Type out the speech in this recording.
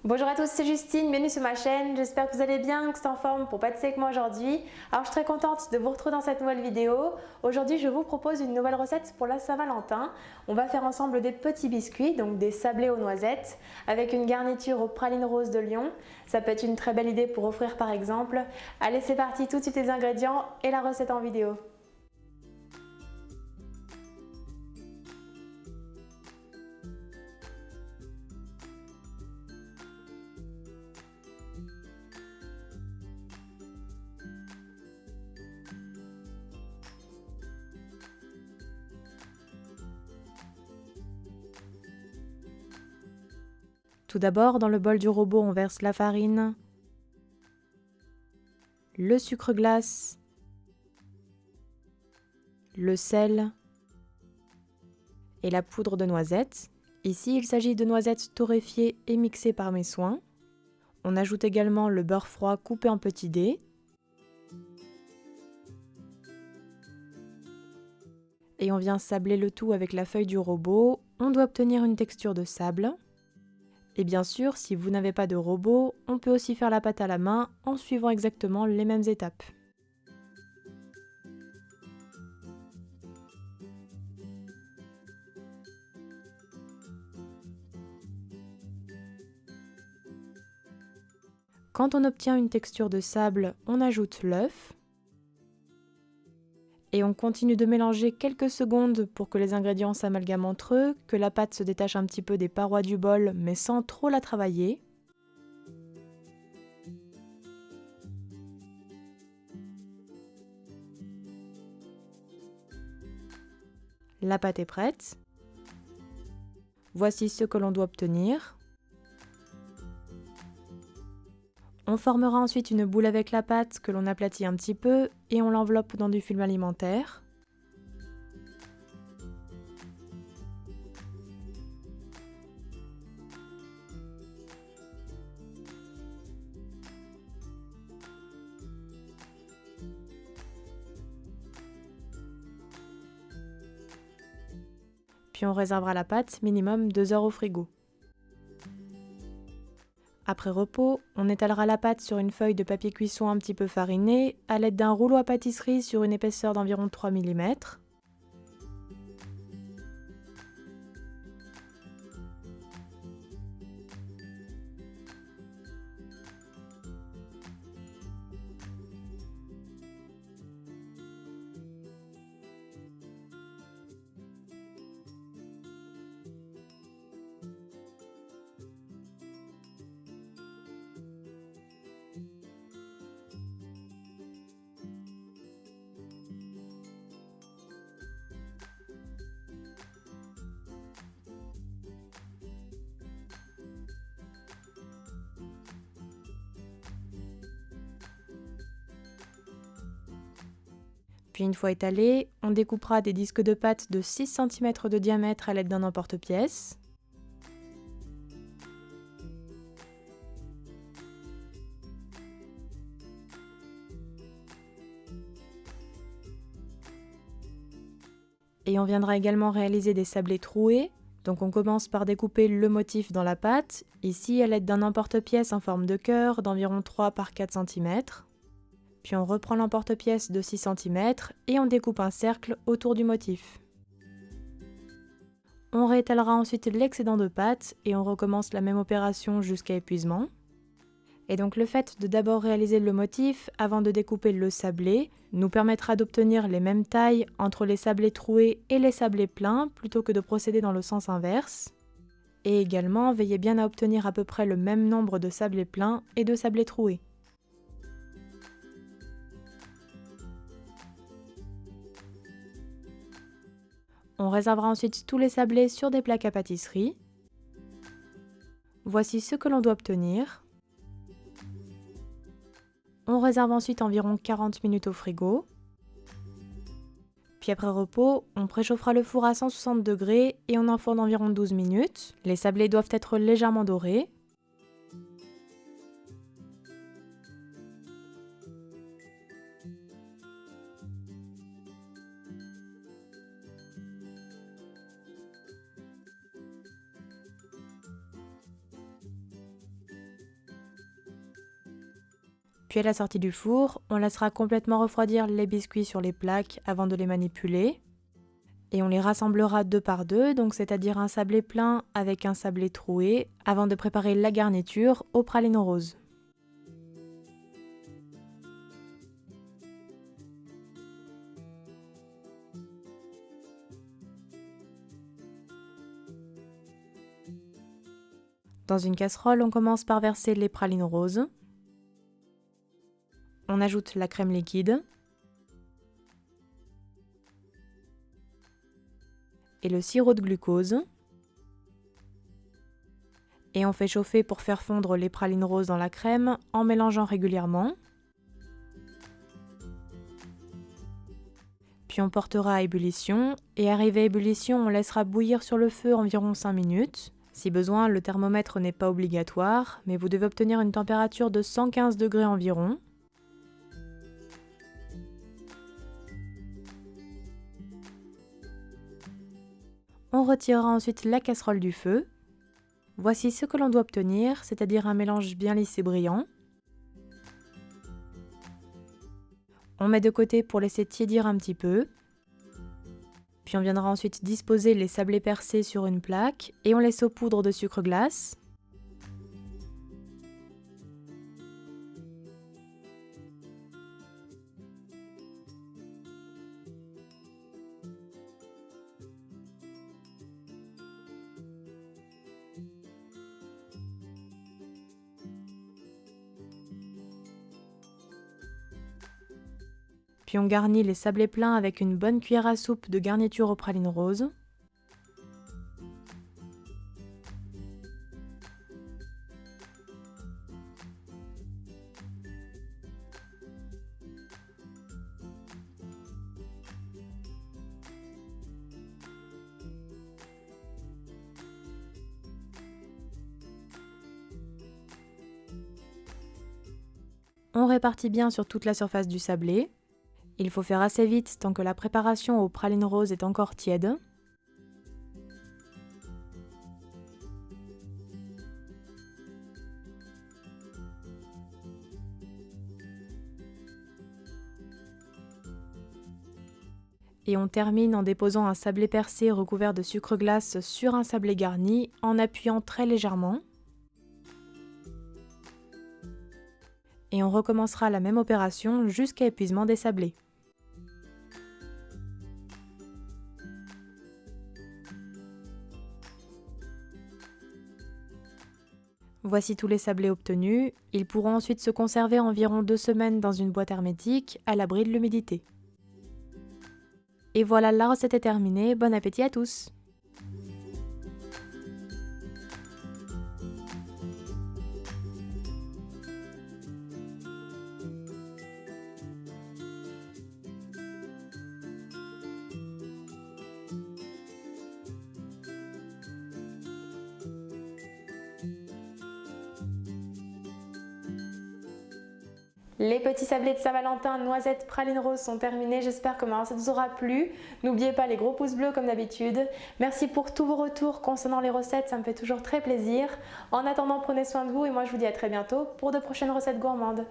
Bonjour à tous, c'est Justine, bienvenue sur ma chaîne, j'espère que vous allez bien, que vous êtes en forme pour pâtisser avec moi aujourd'hui. Alors je suis très contente de vous retrouver dans cette nouvelle vidéo. Aujourd'hui je vous propose une nouvelle recette pour la Saint-Valentin. On va faire ensemble des petits biscuits, donc des sablés aux noisettes, avec une garniture aux pralines roses de Lyon. Ça peut être une très belle idée pour offrir par exemple. Allez c'est parti, tout de suite les ingrédients et la recette en vidéo. Tout d'abord, dans le bol du robot, on verse la farine, le sucre glace, le sel et la poudre de noisettes. Ici, il s'agit de noisettes torréfiées et mixées par mes soins. On ajoute également le beurre froid coupé en petits dés. Et on vient sabler le tout avec la feuille du robot. On doit obtenir une texture de sable. Et bien sûr, si vous n'avez pas de robot, on peut aussi faire la pâte à la main en suivant exactement les mêmes étapes. Quand on obtient une texture de sable, on ajoute l'œuf. Et on continue de mélanger quelques secondes pour que les ingrédients s'amalgament entre eux, que la pâte se détache un petit peu des parois du bol, mais sans trop la travailler. La pâte est prête. Voici ce que l'on doit obtenir. On formera ensuite une boule avec la pâte que l'on aplatit un petit peu et on l'enveloppe dans du film alimentaire. Puis on réservera la pâte minimum 2 heures au frigo. Après repos, on étalera la pâte sur une feuille de papier cuisson un petit peu farinée à l'aide d'un rouleau à pâtisserie sur une épaisseur d'environ 3 mm. Puis une fois étalé, on découpera des disques de pâte de 6 cm de diamètre à l'aide d'un emporte-pièce. Et on viendra également réaliser des sablés troués. Donc on commence par découper le motif dans la pâte, ici à l'aide d'un emporte-pièce en forme de cœur d'environ 3 par 4 cm. Puis on reprend l'emporte-pièce de 6 cm et on découpe un cercle autour du motif. On réétalera ensuite l'excédent de pâte et on recommence la même opération jusqu'à épuisement. Et donc le fait de d'abord réaliser le motif avant de découper le sablé nous permettra d'obtenir les mêmes tailles entre les sablés troués et les sablés pleins plutôt que de procéder dans le sens inverse. Et également, veillez bien à obtenir à peu près le même nombre de sablés pleins et de sablés troués. On réservera ensuite tous les sablés sur des plaques à pâtisserie. Voici ce que l'on doit obtenir. On réserve ensuite environ 40 minutes au frigo. Puis après repos, on préchauffera le four à 160 degrés et on enfourne environ 12 minutes. Les sablés doivent être légèrement dorés. Puis à la sortie du four, on laissera complètement refroidir les biscuits sur les plaques avant de les manipuler. Et on les rassemblera deux par deux, donc c'est-à-dire un sablé plein avec un sablé troué, avant de préparer la garniture aux pralines roses. Dans une casserole, on commence par verser les pralines roses. On ajoute la crème liquide et le sirop de glucose. Et on fait chauffer pour faire fondre les pralines roses dans la crème en mélangeant régulièrement. Puis on portera à ébullition et arrivé à ébullition, on laissera bouillir sur le feu environ 5 minutes. Si besoin, le thermomètre n'est pas obligatoire, mais vous devez obtenir une température de 115 degrés environ. On retirera ensuite la casserole du feu. Voici ce que l'on doit obtenir, c'est-à-dire un mélange bien lisse et brillant. On met de côté pour laisser tiédir un petit peu. Puis on viendra ensuite disposer les sablés percés sur une plaque et on les saupoudre de sucre glace. Puis on garnit les sablés pleins avec une bonne cuillère à soupe de garniture aux pralines roses. On répartit bien sur toute la surface du sablé. Il faut faire assez vite tant que la préparation aux pralines roses est encore tiède. Et on termine en déposant un sablé percé recouvert de sucre glace sur un sablé garni en appuyant très légèrement. Et on recommencera la même opération jusqu'à épuisement des sablés. Voici tous les sablés obtenus. Ils pourront ensuite se conserver environ 2 semaines dans une boîte hermétique à l'abri de l'humidité. Et voilà, la recette est terminée. Bon appétit à tous! Les petits sablés de Saint-Valentin, noisettes, pralines roses sont terminés. J'espère que ma recette vous aura plu. N'oubliez pas les gros pouces bleus comme d'habitude. Merci pour tous vos retours concernant les recettes, ça me fait toujours très plaisir. En attendant, prenez soin de vous et moi je vous dis à très bientôt pour de prochaines recettes gourmandes.